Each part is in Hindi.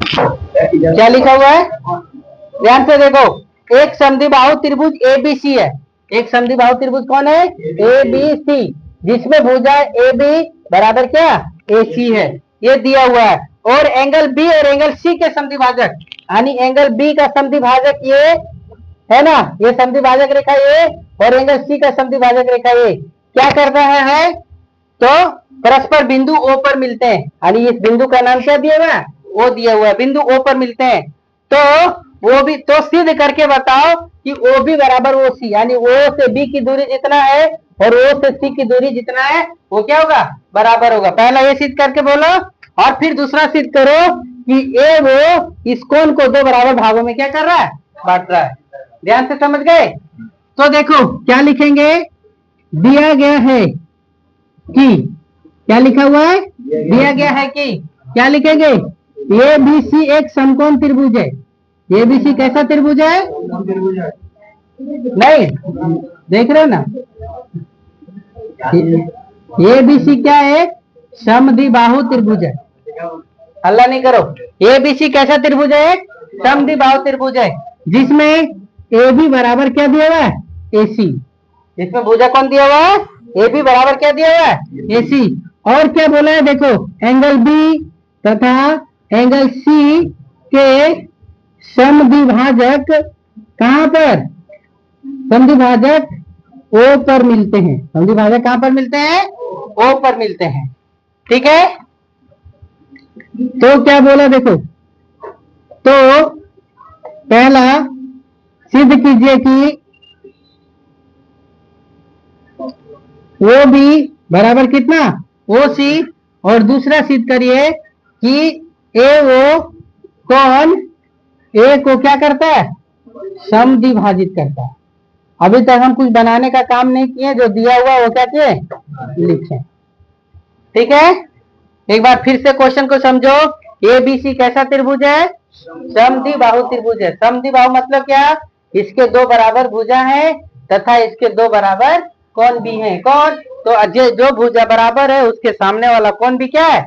क्या लिखा हुआ है, ध्यान से देखो। एक समद्विबाहु त्रिभुज एबीसी है। एक समद्विबाहु त्रिभुज कौन है, एबीसी, जिसमें भुजा ए बी बराबर क्या, AC है, ये दिया हुआ है। और एंगल बी और एंगल सी के समद्विभाजक, यानी एंगल बी का समद्विभाजक ये है ना, ये समद्विभाजक रेखा ये, और एंगल सी का समद्विभाजक रेखा ये क्या कर रहा है, तो परस्पर बिंदु O पर मिलते हैं, यानी इस बिंदु का नाम क्या दिया हुआ है, O दिया हुआ है, बिंदु O पर मिलते हैं। तो वो भी तो सिद्ध करके बताओ कि OB बराबर OC, यानी O से B की दूरी जितना है और O से C की दूरी जितना है वो क्या होगा, बराबर होगा। पहला ये सिद्ध करके बोलो, और फिर दूसरा सिद्ध करो कि ए वो इस कोण को दो बराबर भागों में क्या कर रहा है, बांट रहा है। ध्यान से समझ गए। तो देखो क्या लिखेंगे, दिया गया है कि, क्या लिखा हुआ है, दिया गया है कि, क्या लिखेंगे, ABC एक समकोण त्रिभुज है। ABC कैसा त्रिभुज है, नहीं देख रहे हो ना, ABC क्या है, समद्विबाहु त्रिभुज है। हल्ला नहीं करो। ABC कैसा त्रिभुज है, समद्विबाहु त्रिभुज है, जिसमें AB बराबर क्या दिया हुआ है, AC। इसमें भुजा कौन दिया हुआ है, AB बराबर क्या दिया हुआ है, AC। और क्या बोला है देखो, एंगल B तथा एंगल C के समद्विभाजक कहां पर, समद्विभाजक O पर मिलते हैं। समद्विभाजक कहां पर मिलते हैं, O पर मिलते हैं, ठीक है। तो क्या बोला देखो, तो पहला सिद्ध कीजिए कि OB बराबर कितना, OC, और दूसरा सिद्ध करिए कि AO कौन A को क्या करता है, समद्विभाजित करता है। अभी तक हम कुछ बनाने का काम नहीं किए, जो दिया हुआ वो क्या किए, लिखे, ठीक है। एक बार फिर से क्वेश्चन को समझो। ABC कैसा त्रिभुज है, समद्विबाहु त्रिभुज है। समद्विबाहु मतलब क्या, इसके दो बराबर भुजा है तथा इसके दो बराबर कोण भी हैं। कौन, तो जो भुजा बराबर है उसके सामने वाला कोण भी क्या है,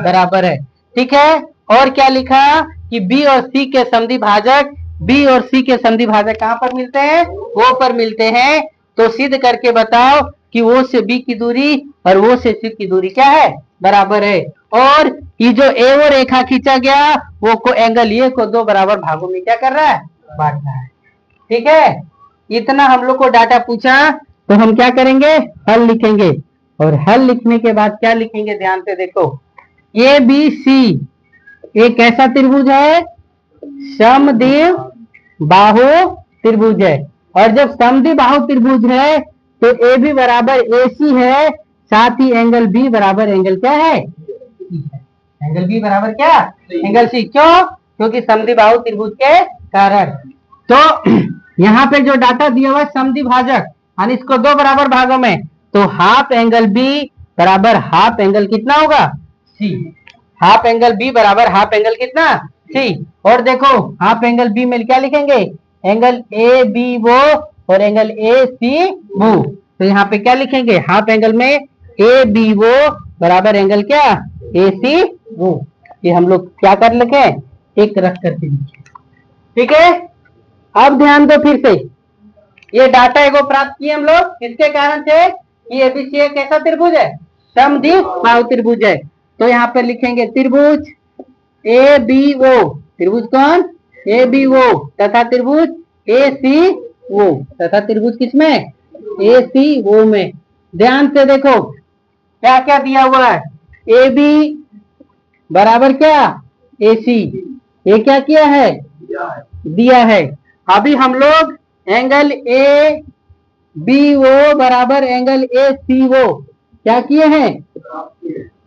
बराबर है, ठीक है। और क्या लिखा कि B और C के समद्विभाजक, B और C के समद्विभाजक कहां पर मिलते हैं, O पर मिलते हैं। तो सिद्ध करके बताओ कि O से B की दूरी और O से C की दूरी क्या है, बराबर है। और ये जो AO रेखा खींचा गया वो को एंगल ये को दो बराबर भागों में क्या कर रहा है, बांट रहा है, ठीक है। इतना हम लोग को डाटा पूछा, तो हम क्या करेंगे, हल लिखेंगे। और हल लिखने के बाद क्या लिखेंगे, ध्यान से देखो। ABC एक कैसा त्रिभुज है, समद्विबाहु त्रिभुज है। और जब समद्विबाहु त्रिभुज है तो AB बराबर AC है, साथ ही एंगल B बराबर एंगल क्या है, एंगल B बराबर क्या, एंगल C। क्यों, क्योंकि समद्विबाहु त्रिभुज के कारण। तो यहाँ पे जो डाटा दिया हुआ है समद्विभाजक, यानी इसको दो बराबर भागों में, तो हाफ एंगल B बराबर हाफ एंगल कितना होगा, C। हाफ एंगल B बराबर हाफ एंगल कितना, C। और देखो हाफ एंगल B में क्या लिखेंगे, एंगल ABO और एंगल ACO। तो यहाँ पे क्या लिखेंगे, हाफ एंगल में ABO बराबर एंगल क्या, ACO। ये हम लोग क्या कर लिखे, एक रख करके लिखे, ठीक है। अब ध्यान दो फिर से, ये डाटा एगो प्राप्त किए हम लोग किसके कारण से, कि ABC एक कैसा त्रिभुज है, समद्विबाहु त्रिभुज है। तो यहाँ पे लिखेंगे त्रिभुज ABO, त्रिभुज कौन, ABO, तथा त्रिभुज ACO, तथा त्रिभुज किसमें, ACO में। ध्यान से देखो क्या क्या दिया हुआ है, AB बराबर क्या, AC, ये क्या किया है, दिया है। अभी हम लोग एंगल ABO बराबर एंगल ACO क्या किए हैं,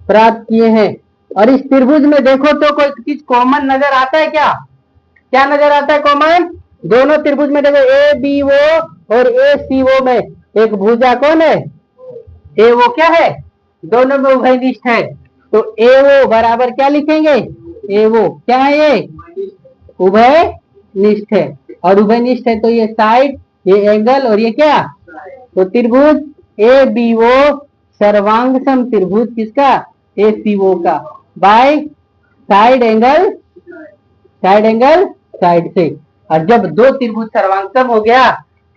प्राप्त किए हैं। और इस त्रिभुज में देखो तो कोई चीज कॉमन नजर आता है क्या, क्या नजर आता है कॉमन, दोनों त्रिभुज में देखो ABO और ACO में एक भुजा कौन है, AO क्या है, दोनों में उभयनिष्ठ है। तो AO बराबर क्या लिखेंगे, AO क्या है, ये उभयनिष्ठ है। और उभयनिष्ठ है तो ये साइड, ये एंगल, और ये क्या, तो त्रिभुज ABO सर्वांग सम त्रिभुज किसका, ACO का, by side angle side angle side से। और जब दो त्रिभुज सर्वांगसम हो गया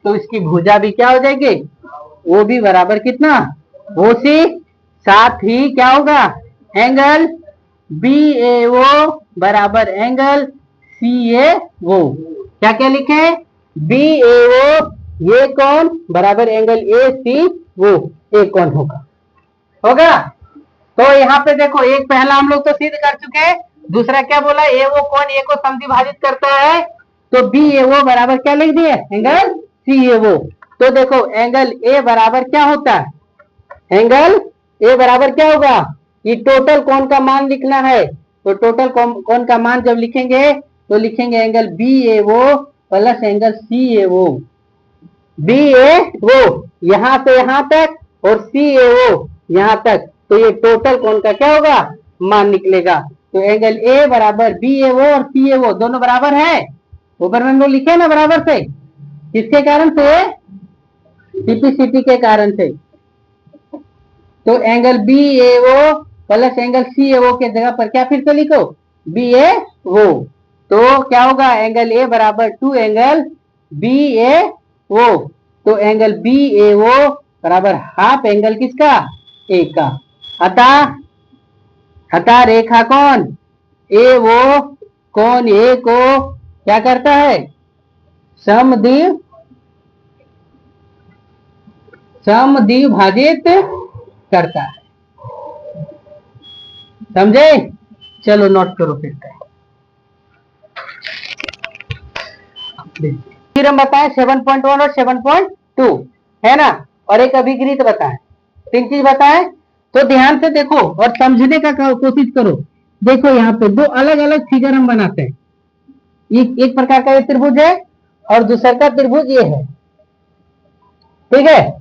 तो इसकी भुजा भी क्या हो जाएगी, वो भी बराबर कितना, वो सी। साथ ही क्या होगा, एंगल बी ए ओ बराबर एंगल सी ए ओ। क्या क्या लिखे, बी ए ओ ये कौन बराबर एंगल ए सी वो, एक कौन होगा, होगा। तो यहाँ पे देखो एक पहला हम लोग तो सिद्ध कर चुके हैं, दूसरा क्या बोला, ए वो कौन ए को समद्विभाजित करता है, तो बी ए वो बराबर क्या लिख दिए, एंगल सी ए वो। तो देखो एंगल ए बराबर क्या होता है, एंगल ए बराबर क्या होगा, ये टोटल कोण का मान लिखना है, तो टोटल कोण का मान जब लिखेंगे तो लिखेंगे एंगल बी ए वो प्लस एंगल सी ए वो। बी ए वो यहां से यहां तक और सी ए वो यहां तक, तो ये टोटल कोण का क्या होगा, मान निकलेगा। तो एंगल ए बराबर बी ए वो और सी ए वो दोनों बराबर है, ऊपर में हम लोग लिखे ना बराबर से, किसके कारण से, सीपीसीटी के कारण से। तो एंगल बी ए वो प्लस एंगल सी ए वो के जगह पर क्या फिर से लिखो, बी ए वो। तो क्या होगा, एंगल ए बराबर टू एंगल बी ए वो। तो एंगल बी ए वो बराबर हाफ एंगल किसका, ए का। अतः रेखा कौन ए वो कौन ए को क्या करता है, समद्विभाजित करता है। समझे, चलो नोट करो फिर हम बताएं 7.1 और 7.2 है ना, और एक अभिगृहित बताएं, तीन चीज बताएं। तो ध्यान से देखो और समझने का कोशिश करो। देखो यहाँ पे दो अलग अलग फिगर हम बनाते हैं, एक प्रकार का ये त्रिभुज है और दूसरा का त्रिभुज ये है, ठीक है,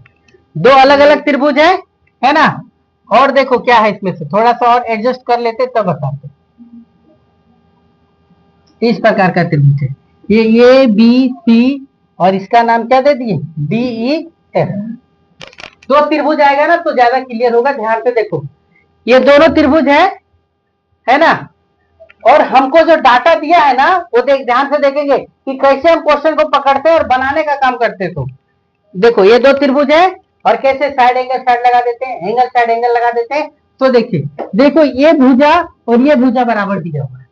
दो अलग अलग त्रिभुज है ना। और देखो क्या है इसमें से, थोड़ा सा और एडजस्ट कर लेते तब बताते। इस प्रकार का त्रिभुज है ये ए बी सी और इसका नाम क्या दे दिए, डी ई एफ। दो त्रिभुज आएगा ना तो ज्यादा क्लियर होगा। ध्यान से देखो ये दोनों त्रिभुज है ना, और हमको जो डाटा दिया है ना वो ध्यान से देखेंगे कि कैसे हम क्वेश्चन को पकड़ते हैं और बनाने का काम करते। तो देखो ये दो त्रिभुज है और कैसे साइड एंगल साइड लगा देते हैं, एंगल साइड एंगल लगा देते हैं। तो देखिए देखो ये भुजा और ये भुजा बराबर दिया हुआ है,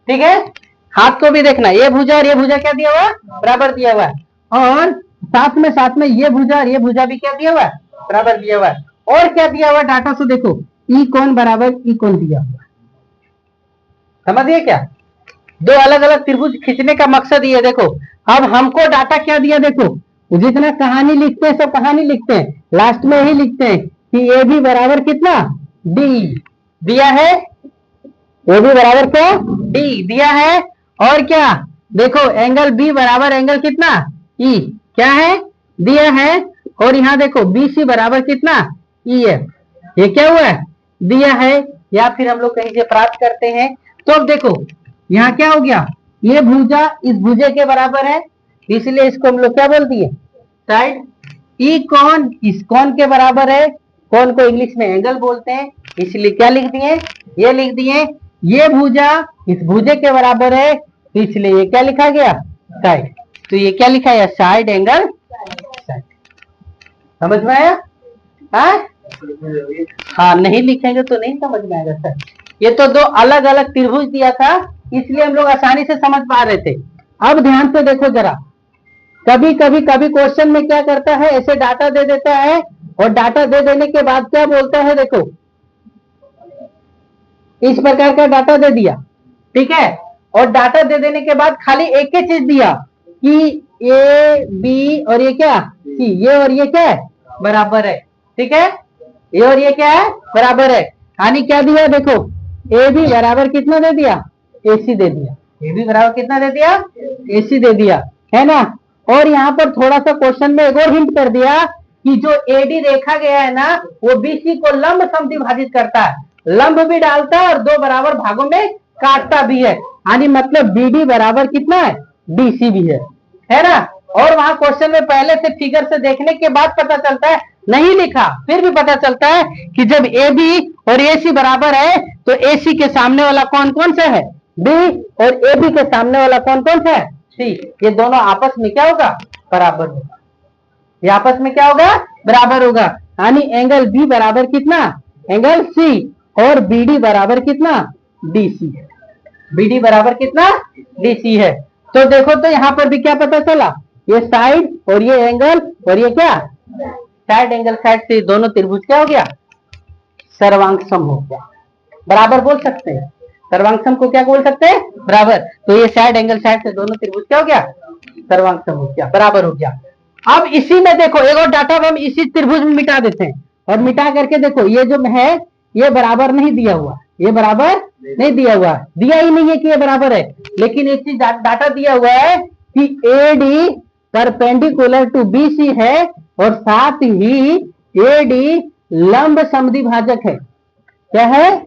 ठीक है, हाथ को भी देखना, ये भुजा और ये भुजा क्या दिया हुआ है, बराबर दिया हुआ है। और साथ में ये भुजा और ये भुजा भी क्या दिया हुआ है, बराबर दिया हुआ है। और क्या दिया हुआ है डाटा से देखो, ई कोण बराबर ई कोण दिया हुआ है। समझिए क्या, दो अलग अलग त्रिभुज खींचने का मकसद ये। देखो अब हमको डाटा क्या दिया, देखो जितना कहानी लिखते हैं सब कहानी लिखते हैं, लास्ट में ही लिखते हैं कि ए बी बराबर कितना, डी दिया है, ए बी बराबर क्या, डी दिया है। और क्या देखो एंगल बी बराबर एंगल कितना, ई क्या है, दिया है। और यहाँ देखो बी सी बराबर कितना, ई एफ, ये क्या हुआ है, दिया है, या फिर हम लोग कहीं से प्राप्त करते हैं। तो अब देखो यहाँ क्या हो गया, ये भुजा इस भुजे के बराबर है, इसलिए इसको हम लोग क्या बोल दिए, साइड। ई कोण इस कोण के बराबर है, कोण को इंग्लिश में एंगल बोलते हैं, इसलिए क्या लिख दिए, ये लिख दिए। ये भुजा इस भुजे के बराबर है, इसलिए ये क्या लिखा गया, साइड। तो ये क्या लिखा है, साइड एंगल साइड। समझ में आया, हाँ नहीं लिखेंगे तो नहीं समझ में आएगा सर। ये तो दो अलग अलग त्रिभुज दिया था, इसलिए हम लोग आसानी से समझ पा रहे थे। अब ध्यान से देखो जरा, कभी क्वेश्चन में क्या करता है, ऐसे डाटा दे देता है और डाटा दे देने के बाद क्या बोलता है, देखो इस प्रकार का डाटा दे दिया, ठीक है, और डाटा दे देने के बाद खाली एक ही चीज दिया कि ए बी और ये क्या सी, ये और ये क्या है, बराबर है, ठीक है, ये और ये क्या है, बराबर है। यानी क्या दिया, देखो ए बी बराबर कितना दे दिया, ए सी दे दिया, ए बी बराबर कितना दे दिया, ए सी दे दिया, है ना। और यहाँ पर थोड़ा सा क्वेश्चन में एक और हिंट कर दिया कि जो एडी रेखा गया है ना वो बीसी को लंब समद्विभाजित करता है, लंब भी डालता है और दो बराबर भागों में काटता भी है, यानी मतलब बीडी बराबर कितना है, डीसी भी है ना। और वहां क्वेश्चन में पहले से फिगर से देखने के बाद पता चलता है, नहीं लिखा फिर भी पता चलता है कि जब ए बी और ए सी बराबर है तो ए सी के सामने वाला कौन कौन सा है, बी और ए बी के सामने वाला कौन कौन सा है, सी। ये दोनों आपस में क्या होगा, बराबर होगा। ये आपस में क्या होगा, बराबर होगा। यानी एंगल बी बराबर कितना, एंगल सी, और बीडी बराबर कितना, डीसी है। बीडी बराबर कितना, डीसी है। तो देखो तो यहाँ पर भी क्या पता चला, ये साइड और ये एंगल और ये क्या, साइड एंगल साइड से दोनों त्रिभुज क्या हो गया, सर्वांगसम हो गया। बराबर बोल सकते हैं, सर्वांगसम को क्या बोल सकते हैं, बराबर। तो ये साइड एंगल साइड से दोनों त्रिभुज क्या हो गया, सर्वांगसम हो गया, बराबर हो गया। अब इसी में देखो एक और डाटा हम इसी त्रिभुज में मिटा देते हैं, और मिटा करके देखो ये जो है ये बराबर नहीं दिया हुआ, ये बराबर नहीं दिया हुआ, दिया ही नहीं है कि ये बराबर है। लेकिन एक चीज डाटा दिया हुआ है कि एडी परपेंडिकुलर टू बीसी है, और साथ ही एडी लंब समद्विभाजक है। क्या है,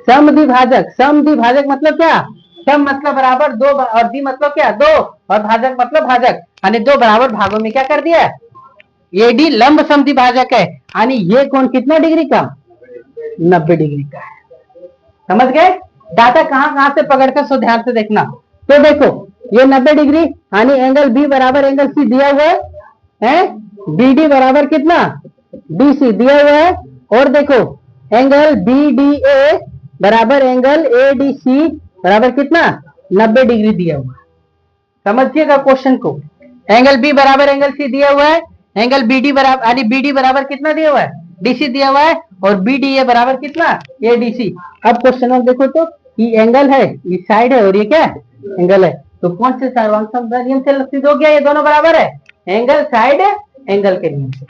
समद्विभाजक। समद्विभाजक मतलब क्या, सम मतलब बराबर, दो, और द्वि मतलब क्या, दो, और भाजक मतलब भाजक, यानी दो बराबर भागों में क्या कर दिया है, ये डी लंब समद्विभाजक है। यानी ये कोण कितना डिग्री का, 90 डिग्री का है। समझ गए, डाटा कहां कहां से पकड़कर, सो ध्यान से देखना। तो देखो ये 90 डिग्री, यानी एंगल बी बराबर एंगल सी दिया हुआ है, बीडी बराबर कितना, डीसी दिया हुआ है। और देखो एंगल बी डी ए बराबर एंगल ए डी सी बराबर कितना, 90 डिग्री दिया हुआ है। समझिएगा क्वेश्चन को, एंगल बी बराबर एंगल सी दिया हुआ है, एंगल बीडी बराबर, यानी बीडी बराबर कितना दिया हुआ है, डीसी दिया हुआ है, और बी डी ए बराबर कितना, ए डी सी। अब क्वेश्चन में देखो तो ये एंगल है, ये साइड है, और ये क्या है, एंगल है। तो कौन से सर्वांगसम नियम से सिद्ध हो गया, ये दोनों बराबर है, एंगल साइड एंगल के नियम से।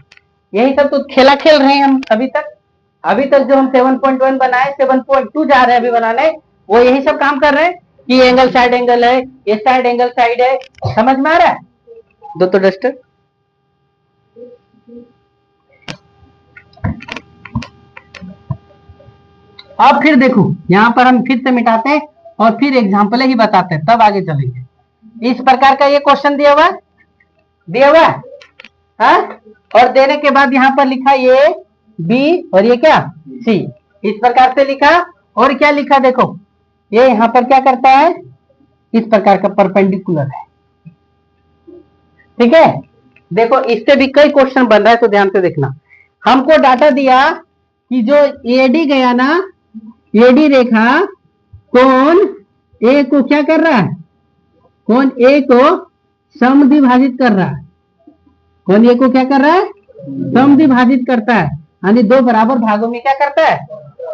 यही सब तो खेला खेल रहे हैं हम अभी तक। अभी तक जो हम 7.1 बनाए, 7.2 जा रहे हैं अभी बनाने, वो यही सब काम कर रहे हैं कि एंगल साइड एंगल है, ये साइड एंगल साइड है। समझ में आ रहा है, दो तो डस्टर। अब फिर देखो यहाँ पर हम फिर से मिटाते हैं और फिर एग्जाम्पल ही बताते हैं, तब आगे चलेंगे। इस प्रकार का ये क्वेश्चन दिया हुआ, दिया हुआ है, और देने के बाद यहाँ पर लिखा ये बी और ये क्या, सी, इस प्रकार से लिखा। और क्या लिखा देखो, ये यहाँ पर क्या करता है, इस प्रकार का परपेंडिकुलर है। ठीक है, देखो इससे भी कई क्वेश्चन बन रहा है, तो ध्यान से देखना। हमको डाटा दिया कि जो एडी गया ना, एडी रेखा कोण ए को क्या कर रहा है, कोण ए को समद्विभाजित कर रहा है। कोण ए को क्या कर रहा है, समद्विभाजित करता है, यानी दो बराबर भागों में क्या करता है,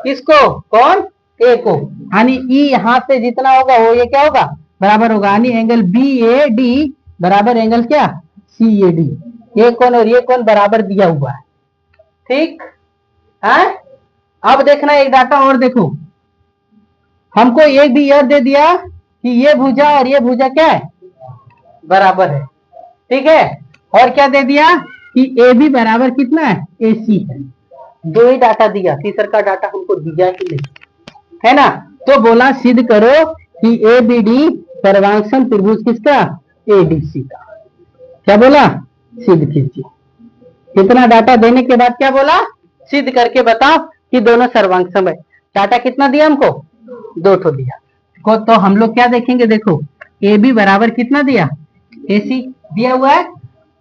किसको, कोण ए को। यानी ई यहां से जितना होगा वो ये क्या होगा, बराबर होगा। यानी एंगल बी ए डी बराबर एंगल क्या, सी ए डी। ये कोण और ये कोण बराबर दिया हुआ है। ठीक है, अब देखना एक डाटा और देखो, हमको एक भी यह दे दिया कि ये भुजा और ये भुजा क्या है, बराबर है। ठीक है, और क्या दे दिया कि ए बी बराबर कितना है, ए सी है। दो ही डाटा दिया, तीसरा का डाटा हमको दिया ही नहीं, है ना। तो बोला सिद्ध करो कि ए बी डी सर्वांगसम त्रिभुज किसका, ए डी सी का। क्या बोला, सिद्ध कीजिए। कितना डाटा देने के बाद क्या बोला, सिद्ध करके बताओ कि दोनों सर्वांगसम है। डाटा कितना दिया हमको, दो ठो दिया को। तो हम लोग क्या देखेंगे, देखो ए बी बराबर कितना दिया, ए सी दिया हुआ है।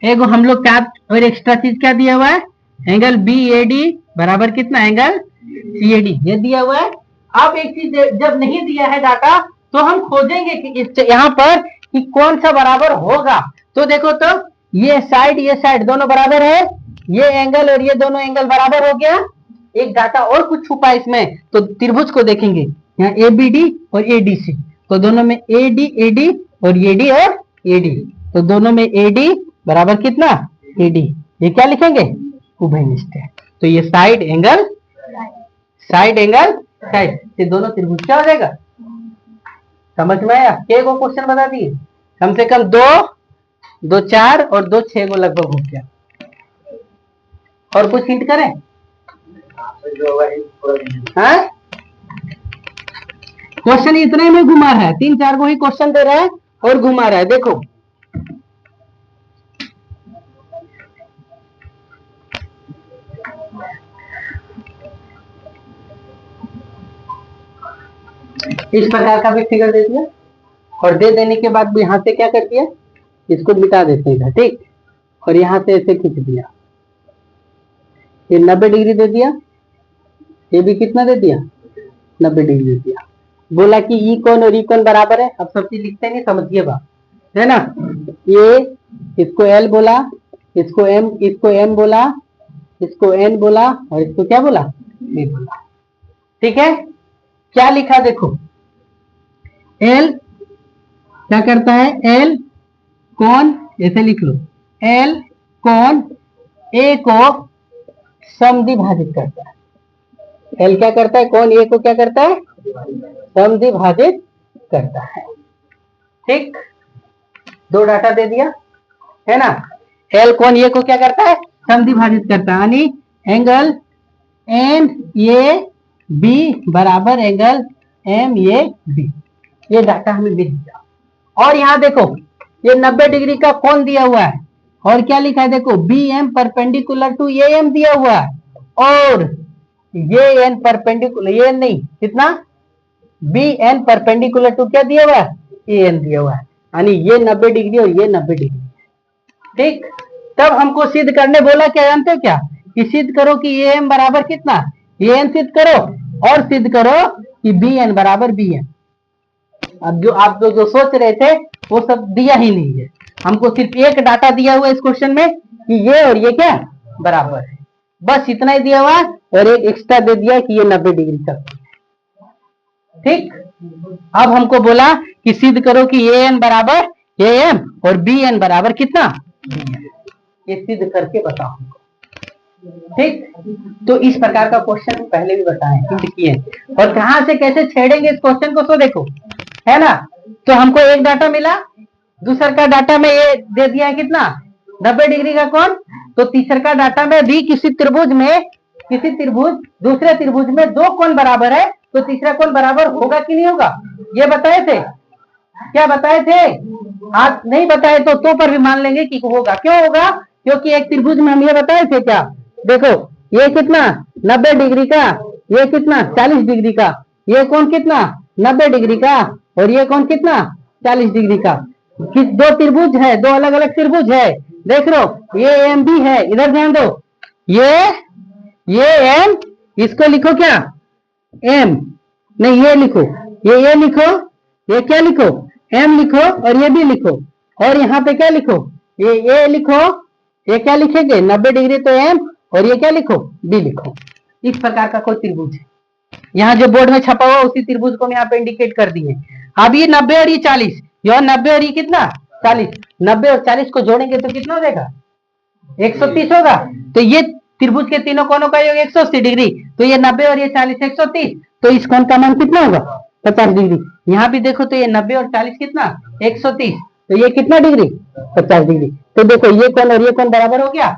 एक हम लोग क्या और एक्स्ट्रा चीज क्या दिया हुआ है, एंगल बी ए डी बराबर कितना, एंगल सी ए डी, ये दिया हुआ है। अब एक चीज जब नहीं दिया है डाटा, तो हम खोजेंगे कि यहाँ पर कि कौन सा बराबर होगा। तो देखो तो ये साइड दोनों बराबर है, ये एंगल और ये दोनों एंगल बराबर हो गया। एक डाटा और कुछ छुपा इसमें, तो त्रिभुज को देखेंगे, यहाँ ए बी डी और ए डी सी, तो दोनों में ए डी और ए डी और ए डी, तो दोनों में ए डी बराबर कितना, ए डी। ये क्या लिखेंगे, उभयनिष्ठ है। तो ये साइड एंगल साइड, ये दोनों त्रिभुज क्या हो जाएगा। समझ में आया, के को क्वेश्चन बता दिए, कम से कम दो, 4 और 2 6 को लगभग हो गया। और कुछ हिंट करें, क्वेश्चन इतने में घुमा रहा है, 3-4 को ही क्वेश्चन दे रहा है और घुमा रहा है। देखो इस प्रकार का भी फिगर दे दिया और दे देने के बाद यहाँ से क्या कर दिया, इसको मिटा देते हैं, ठीक, और यहाँ से ऐसे खींच दिया, ये 90 डिग्री दे दिया, ये भी कितना दे दिया 90 डिग्री दे दिया। बोला कि ई कोण और ई कोण बराबर है। अब सब चीज लिखते नहीं, समझिए बात है ना। ये इसको एल बोला, इसको एम बोला, इसको एन बोला और इसको क्या बोला बी बोला, ठीक है। क्या लिखा देखो, एल क्या करता है, एल कोण, ऐसे लिख लो, एल कोण ए को समद्विभाजित करता है। एल क्या करता है, कोण ए को क्या करता है, समद्विभाजित करता है, ठीक। दो डाटा दे दिया है ना। एल कोण ए को क्या करता है, समद्विभाजित करता है, यानी एंगल एन ए बी बराबर एंगल एम ए बी। ये डाटा हमें मिल गया। और यहाँ देखो ये 90 डिग्री का कोण दिया हुआ है और क्या लिखा है देखो, B M perpendicular to A M दिया हुआ है और ये एन परपेंडिकुलर, ये नहीं कितना, बी एन परपेंडिकुलर टू क्या दिया हुआ है, ए एन दिया हुआ है, यानी ये 90 डिग्री और ये 90 डिग्री, ठीक। तब हमको सिद्ध करने बोला, क्या जानते हो क्या, कि सिद्ध करो कि ए एम बराबर कितना, ए एन सिद्ध करो और सिद्ध करो कि बी एन बराबर बी एन। अब जो आप जो सोच रहे थे वो सब दिया ही नहीं है, हमको सिर्फ एक डाटा दिया हुआ है इस क्वेश्चन में कि ये और ये क्या बराबर है, बस इतना ही दिया हुआ और एक एक्स्ट्रा दे दिया कि ये 90 डिग्री का, ठीक। अब हमको बोला कि सिद्ध करो कि ए एन बराबर ए एम और बी एन बराबर कितना बी एन, ये सिद्ध करके बताओ, ठीक। तो इस प्रकार का क्वेश्चन पहले भी बताए, सिद्ध किए, और कहां से कैसे छेड़ेंगे इस क्वेश्चन को, तो देखो है ना। तो हमको एक डाटा मिला, दूसरा का डाटा में ये दे दिया है कितना 90 डिग्री का कोण, तो तीसरा का डाटा में भी किसी त्रिभुज दूसरे त्रिभुज में दो कोण बराबर है, तो तीसरा कोण बराबर होगा कि नहीं होगा, ये बताए थे, क्या बताए थे, आज नहीं बताए तो पर भी मान लेंगे कि होगा। क्यों होगा, क्योंकि एक त्रिभुज में हम ये बताए थे, क्या देखो ये कितना 90 डिग्री का, ये कितना 40 डिग्री का, ये कोण कितना 90 डिग्री का और ये कोण कितना 40 डिग्री का। दो त्रिभुज है, दो अलग अलग त्रिभुज है, देख लो ये एम भी है, इधर ध्यान दो, ये एम, इसको लिखो क्या एम, नहीं ये लिखो, ये लिखो, ये क्या लिखो एम लिखो और ये भी लिखो, और यहाँ पे क्या लिखो, ये लिखो, ये क्या लिखेंगे 90 डिग्री तो एम और ये क्या लिखो बी लिखो। इस प्रकार का कोई त्रिभुज है, यहाँ जो बोर्ड में छपा हुआ उसी त्रिभुज को हम यहाँ पे इंडिकेट कर दिए। अब ये 90 और ये 40, यह 90 और ये कितना 40, 90 और 40 को जोड़ेंगे तो कितना हो जाएगा 130 होगा। तो ये त्रिभुज के तीनों कोणों का योग 180 डिग्री, तो ये 90 और ये 40 130, तो इस कोण का मान कितना होगा 50 डिग्री। यहाँ भी देखो तो ये 90 और 40 कितना 130, तो ये कितना डिग्री 50 डिग्री। तो देखो ये कोण और ये कोण बराबर हो गया।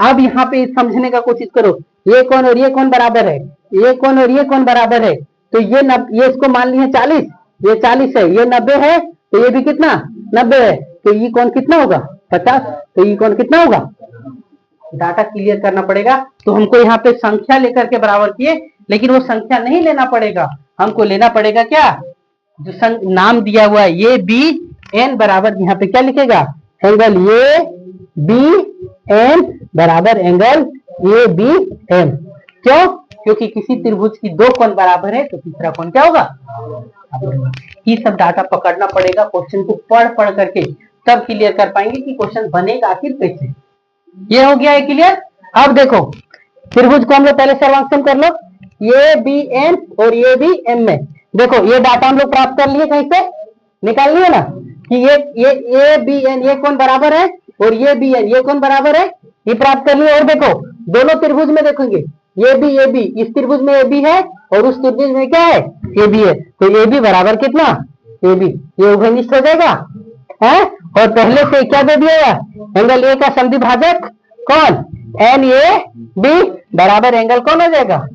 अब यहाँ पे समझने का कोशिश करो, ये कोण और ये कोण बराबर है, ये कोण और ये कोण बराबर है, तो ये इसको मान लिया 40, ये 40 है, ये 90 है, तो ये भी कितना 90 है, तो ये कोण कितना होगा 50, तो ये कोण कितना होगा। डाटा क्लियर करना पड़ेगा। तो हमको यहाँ पे संख्या लेकर के बराबर किए, लेकिन वो संख्या नहीं लेना पड़ेगा, हमको लेना पड़ेगा क्या जो नाम दिया हुआ है, ये बी एन बराबर, यहाँ पे क्या लिखेगा एंगल ये बी एन बराबर एंगल ए बी एम। क्यों, क्योंकि किसी त्रिभुज की दो कोण बराबर है तो तीसरा कोण क्या होगा। ये सब डाटा पकड़ना पड़ेगा, क्वेश्चन को पढ़ करके तब क्लियर कर पाएंगे कि क्वेश्चन बनेगा आखिर कैसे। ये हो गया है क्लियर। अब देखो त्रिभुज को हम लोग पहले सर्वांकन कर लो, ये बी एन और ये बी एम में देखो ये डाटा हम लोग प्राप्त कर लिए, कहीं से निकाल लिए ना कि ये बी एन ये कोण बराबर है और ये बी एन ये कोण बराबर है, ये प्राप्त कर लिए। और देखो दोनों त्रिभुज में देखेंगे ये बी, इस त्रिभुज में ए बी है और उस त्रिभुज में क्या है ए बी है, तो ए बी बराबर कितना ए बी, ये उभयनिष्ठ हो जाएगा है। और पहले से क्या दे दिया एंगल ए का समद्विभाजक कौन एन ए बी बराबर एंगल कौन हो जाएगा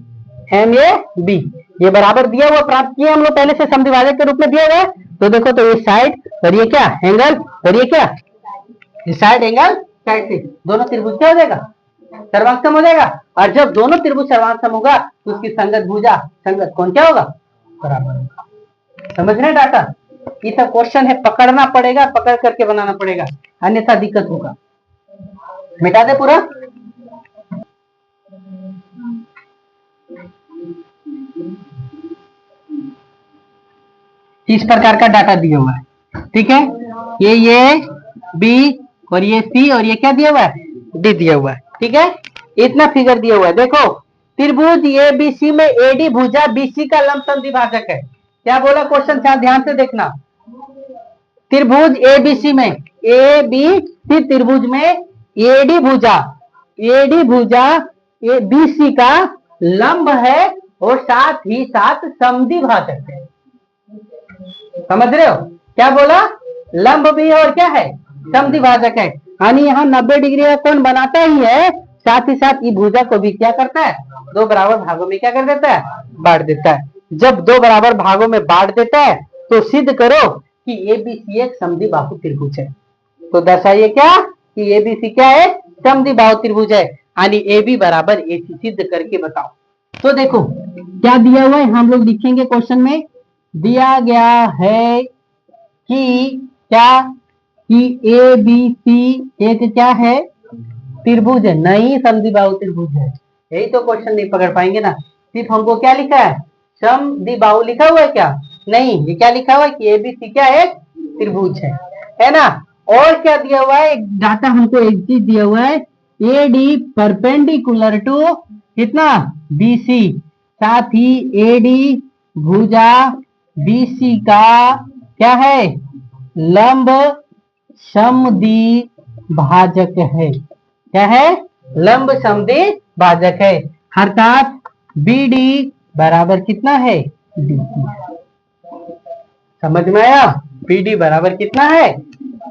एम ए बी, ये बराबर दिया हुआ प्राप्त किया हम लोग पहले से समद्विभाजक के रूप में दिया हुआ है। तो देखो तो ये साइड और ये क्या एंगल और ये क्या साइड एंगल साइड से दोनों त्रिभुज क्या हो जाएगा सर्वांगसम हो जाएगा। और जब दोनों त्रिभुज सर्वांगसम होगा तो उसकी संगत भुजा संगत कोण क्या होगा बराबर होगा। समझ रहे डाटा? ये सब क्वेश्चन है, पकड़ना पड़ेगा, पकड़ करके बनाना पड़ेगा, अन्यथा दिक्कत होगा। मिटा दे पूरा। इस प्रकार का डाटा दिया हुआ है, ठीक है। ये बी और ये सी और ये क्या दिया हुआ है, डी दिया हुआ है, ठीक है। इतना फिगर दिया हुआ है। देखो त्रिभुज ए बी सी में एडी भुजा बीसी का लंबसम द्विभाजक है। क्या बोला क्वेश्चन, ध्यान से देखना। त्रिभुज ए बी सी में, ए बी सी त्रिभुज में एडी भुजा ए बी सी का लंब है और साथ ही साथ समद्विभाजक है। समझ रहे हो? क्या बोला, लंब भी है और क्या है, समद्विभाजक है। यानी यहाँ 90 डिग्री का कोण बनाता ही है, साथ ही साथ ये भुजा को भी क्या करता है, दो बराबर भागों में क्या कर देता है, बांट देता है। जब दो बराबर भागों में बांट देता है तो सिद्ध करो कि एबीसी एक समद्विबाहु त्रिभुज है। तो दर्शाइए क्या कि एबीसी क्या है, समद्विबाहु त्रिभुज है। यानी AB बराबर AC सिद्ध करके बताओ। तो देखो क्या दिया हुआ है, हम लोग लिखेंगे क्वेश्चन में। दिया गया है कि क्या, कि ABC एक क्या है, त्रिभुज है, नहीं समद्विबाहु त्रिभुज है। यही तो क्वेश्चन नहीं पकड़ पाएंगे ना। सिर्फ हमको क्या लिखा है, समद्विबाहु लिखा हुआ है क्या, नहीं, ये क्या लिखा हुआ है कि एबीसी क्या है, त्रिभुज है ना। और क्या दिया हुआ है, एक डाटा हमको एक चीज दिया हुआ है, एडी परपेंडिकुलर टू कितना, बीसी, साथ ही एडी भुजा बीसी का क्या है, लंब समद्विभाजक है। क्या है, लंब समद्विभाजक है। अर्थात बीडी बराबर कितना है, डीसी। समझ में आया, बीडी बराबर कितना है,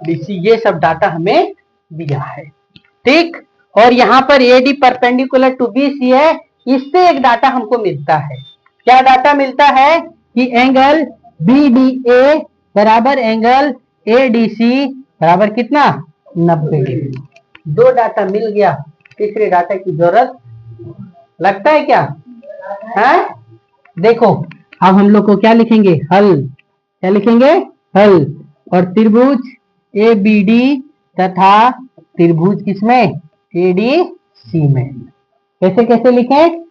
डीसी। ये सब डाटा हमें दिया है, ठीक। और यहाँ पर एडी परपेंडिकुलर टू बीसी है, इससे एक डाटा हमको मिलता है। क्या डाटा मिलता है कि एंगल बीडीए बराबर एंगल एडीसी बराबर कितना, 90 डिग्री। दो डाटा मिल गया, तीसरे डाटा की जरूरत लगता है क्या है? देखो अब हम लोग को क्या लिखेंगे, हल। क्या लिखेंगे, हल। और त्रिभुज ए बी डी तथा त्रिभुज किसमें, ए डी सी में। कैसे कैसे लिखें,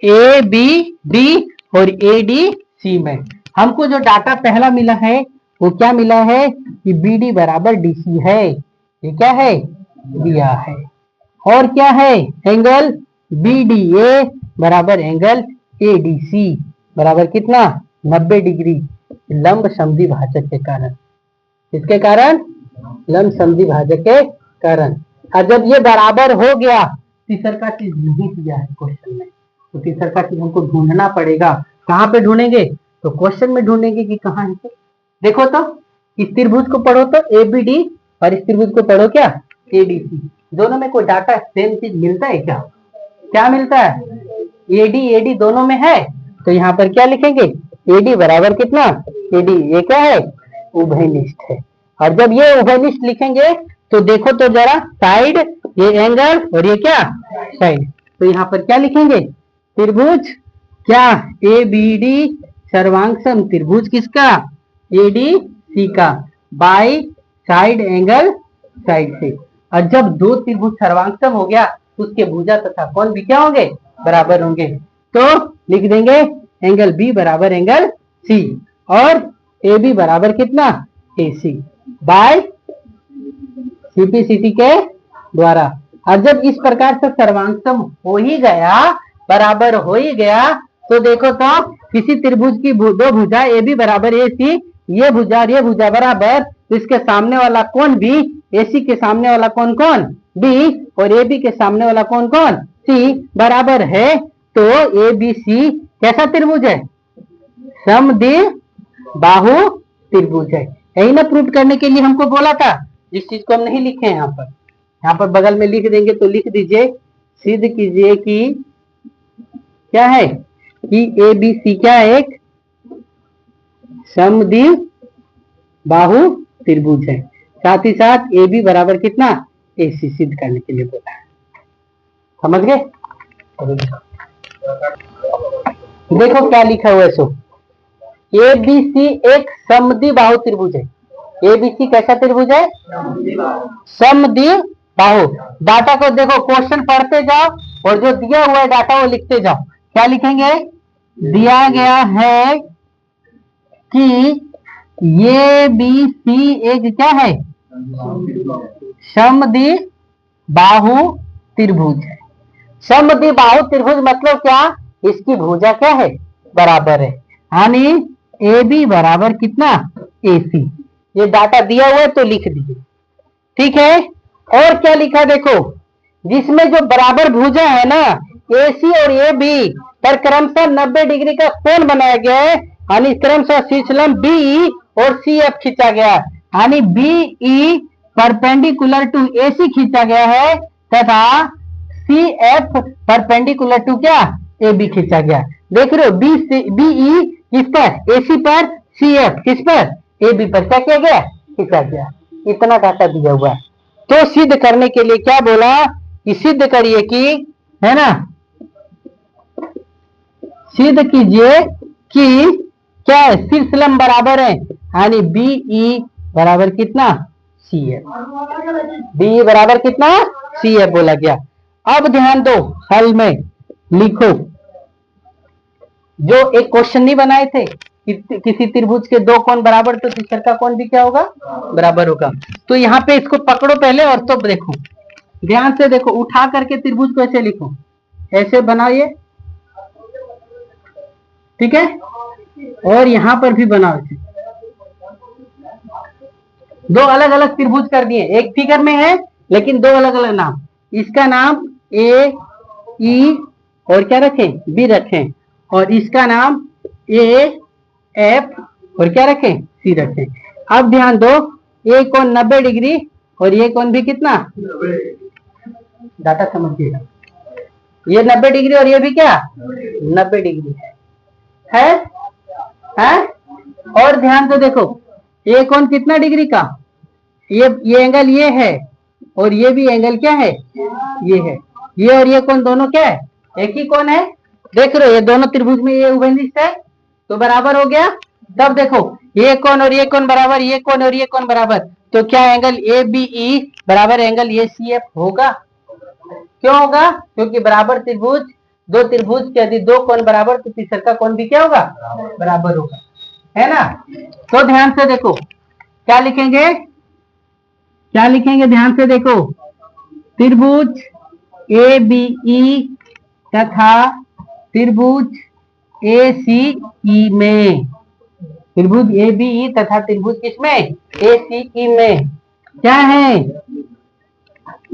ए बी डी और ए डी सी में। हमको जो डाटा पहला मिला है वो क्या मिला है कि बी डी बराबर डी सी है। ये क्या है, दिया है। और क्या है, एंगल बी डी ए बराबर एंगल ए डी सी बराबर कितना, 90 डिग्री, लंब समद्विभाजक के कारण। किसके कारण, लंब समद्विभाजक के कारण। और जब ये बराबर हो गया, तीसर का चीज नहीं दिया है क्वेश्चन में, तो तीसर का चीज हमको ढूंढना पड़ेगा। कहाँ पे ढूंढेंगे, तो क्वेश्चन में ढूंढेंगे कि कहाँ है। देखो तो इस त्रिभुज को पढ़ो तो एबीडी, और इस त्रिभुज को पढ़ो क्या, एडीसी। दोनों में कोई डाटा सेम चीज मिलता है क्या, क्या मिलता है, एडी एडी दोनों में है। तो यहाँ पर क्या लिखेंगे, एडी बराबर कितना, एडी, ये क्या है, उभयनिष्ठ है। और जब ये उभयनिष्ठ लिखेंगे तो देखो तो जरा, साइड, ये एंगल और ये क्या, साइड। तो यहाँ पर क्या लिखेंगे, त्रिभुज क्या, ए बी डी सर्वांगसम त्रिभुज किसका, ए डी सी का, बाई साइड एंगल साइड से। और जब दो त्रिभुज सर्वांगसम हो गया उसके भुजा तथा कोण भी क्या होंगे, बराबर होंगे। तो लिख देंगे एंगल बी बराबर एंगल सी और ए बी बराबर कितना, ए सी, बाय सीपीसीटी के द्वारा। और जब इस प्रकार से सर्वांगसम हो ही गया, बराबर हो ही गया, तो देखो तो किसी त्रिभुज की दो भुजा ए बी बराबर ए सी, ये भुजा और ये भुजा बराबर, तो इसके सामने वाला कोण भी, ए सी के सामने वाला कोण कौन, बी, और ए बी के सामने वाला कोण कौन, सी, बराबर है। तो ए बी सी कैसा त्रिभुज है, समद्विबाहु त्रिभुज है। यही ना प्रूव करने के लिए हमको बोला था, जिस चीज को हम नहीं लिखे हैं यहाँ पर बगल में लिख देंगे। तो लिख दीजिए, सिद्ध कीजिए कि क्या है, कि ए बी सी क्या है, एक समद्विबाहु त्रिभुज है। साथ ही साथ ए बी बराबर कितना, ए सी सिद्ध करने के लिए बोला है। समझ गए? देखो क्या लिखा हुआ है, सो एबीसी एक समद्विबाहु त्रिभुज है। एबीसी कैसा त्रिभुज है? समद्विबाहु। डाटा को देखो, क्वेश्चन पढ़ते जाओ और जो दिया हुआ है डाटा वो लिखते जाओ। क्या लिखेंगे? दिया गया है कि ये बी सी एक क्या है? समद्विबाहु त्रिभुज है। समद्विबाहु त्रिभुज मतलब क्या? इसकी भुजा क्या है? बराबर है। यानी ए बी बराबर कितना? ए सी। ये डाटा दिया हुआ है तो लिख दिए, ठीक है। और क्या लिखा देखो, जिसमें जो बराबर भुजा है ना, ए सी और ए बी पर क्रमशः 90 डिग्री का कोण बनाया गया है। यानी क्रमशः शीर्षलंब बी और सी एफ खींचा गया, यानी बी ई परपेंडिकुलर टू ए सी खींचा गया है तथा सी एफ परपेंडिकुलर टू क्या? ए बी खींचा गया। देख रहे हो, बी ई किस पर? ए सी पर, सी एफ किस पर? ए बी पर क्या किया गया? खींचा गया। इतना डाटा दिया हुआ है। तो सिद्ध करने के लिए क्या बोला कि सिद्ध करिए कि, है ना, सिद्ध कीजिए कि क्या है? शीर्षलंब बराबर है, यानी बी ई बराबर कितना? C F. बी बराबर कितना? सी एफ बोला गया। अब ध्यान दो, हल में लिखो, जो एक क्वेश्चन नहीं बनाए थे कि किसी त्रिभुज के दो कोण बराबर तो तीसरा का कोण भी क्या होगा? बराबर होगा। तो यहाँ पे इसको पकड़ो पहले और तो देखो, ध्यान से देखो, उठा करके त्रिभुज को ऐसे लिखो, ऐसे बनाइए, ठीक है। और यहाँ पर भी बनाओ इसे। दो अलग अलग त्रिभुज कर दिए, एक फिगर में है लेकिन दो अलग अलग नाम। इसका नाम ए ई और क्या रखें? बी रखें। और इसका नाम ए एफ और क्या रखें? सी रखें। अब ध्यान दो, ये कोण 90 डिग्री और ये कोण भी कितना? डाटा समझिएगा, ये 90 डिग्री और ये भी क्या? 90 डिग्री है? और ध्यान से देखो, ये कोण कितना डिग्री का? ये एंगल ये है और ये भी एंगल क्या है? ये है। ये और ये कोण दोनों क्या है? एक ही कोण है। देख रहे हो, ये दोनों त्रिभुज में ये उभयनिष्ठ है तो बराबर हो गया। तब देखो, ये कोण और ये कोण बराबर, ये कोण और ये कोण बराबर, तो क्या एंगल ए बी ई बराबर एंगल ए सी एफ होगा? क्यों होगा? क्योंकि बराबर त्रिभुज, दो त्रिभुज के यदि दो कोण बराबर तो तीसरा का कोण भी क्या होगा? बराबर होगा, है ना। तो ध्यान से देखो, क्या लिखेंगे? क्या लिखेंगे? ध्यान से देखो, त्रिभुज ए बी ई तथा त्रिभुज ए सी ई में, त्रिभुज ए बी ई तथा त्रिभुज किसमें? ए सी ई में क्या है?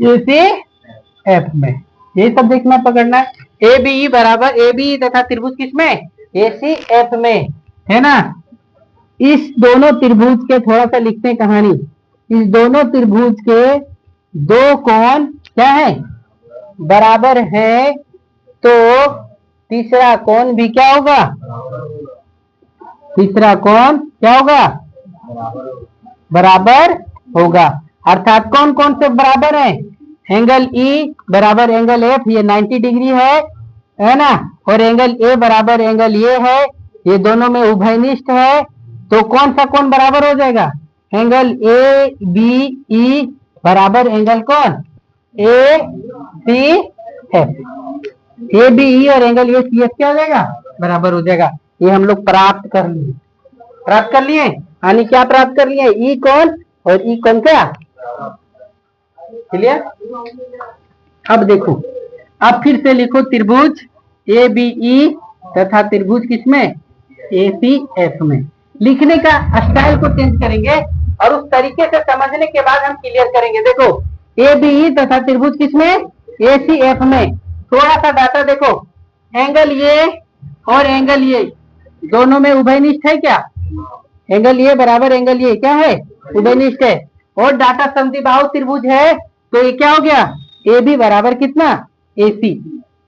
ए सी एफ में। ये सब देखना, पकड़ना है। ए बी ई बराबर ए बी तथा त्रिभुज किसमें? ए सी एफ में, है ना। इस दोनों त्रिभुज के थोड़ा सा लिखते हैं कहानी। इस दोनों त्रिभुज के दो कोण क्या है? बराबर है, तो तीसरा कोण भी क्या होगा? तीसरा कोण क्या होगा? बराबर होगा। अर्थात कौन कौन से बराबर है? एंगल ई बराबर एंगल एफ, ये 90 डिग्री है ना। और एंगल ए बराबर एंगल ये है, ये दोनों में उभयनिष्ठ है। तो कौन सा कोण बराबर हो जाएगा? एंगल ए बी ई बराबर एंगल कौन? ए C F. A B E और एंगल ए सी एफ क्या हो जाएगा? बराबर हो जाएगा। ये हम लोग प्राप्त कर लिए, प्राप्त कर लिए। यानी क्या प्राप्त कर लिए? ई कोण और ई कोण क्या? क्लियर? अब देखो, अब फिर से लिखो, त्रिभुज ए बी ई तथा त्रिभुज किसमें? ए सी एफ में। लिखने का स्टाइल को चेंज करेंगे और उस तरीके से समझने के बाद हम क्लियर करेंगे। देखो, ए बी ई तथा त्रिभुज किसमें? ए सी एफ में। थोड़ा सा डाटा देखो, एंगल ये और एंगल ये दोनों में उभयनिष्ठ है क्या? एंगल ये बराबर एंगल ये क्या है? उभयनिष्ठ है। और डाटा समद्विबाहु त्रिभुज है, तो ये क्या हो गया? ए बी बराबर कितना? ए सी।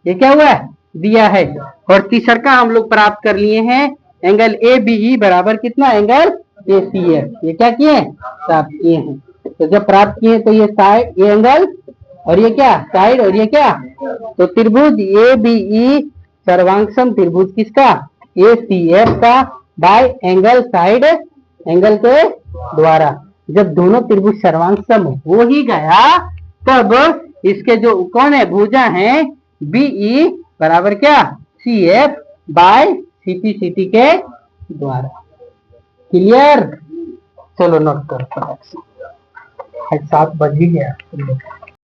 ये क्या हुआ? दिया है। और तीसरा का हम लोग प्राप्त कर लिए हैं, एंगल ए बी ई बराबर कितना? एंगल ए सी है। ये क्या किए? प्राप्त किए हैं। तो जब प्राप्त किए तो ये साइड, ये एंगल और ये क्या? साइड। और ये क्या? तो त्रिभुज ए बी ई सर्वांगसम त्रिभुज किसका? ए सी एफ का। बाय एंगल साइड एंगल के द्वारा। जब दोनों त्रिभुज सर्वांग हो ही गया तब इसके जो कौन है भुजा है बीई बराबर क्या सी एफ बाय सी के द्वारा। क्लियर? चलो नोट करो, 7 बज ही गया।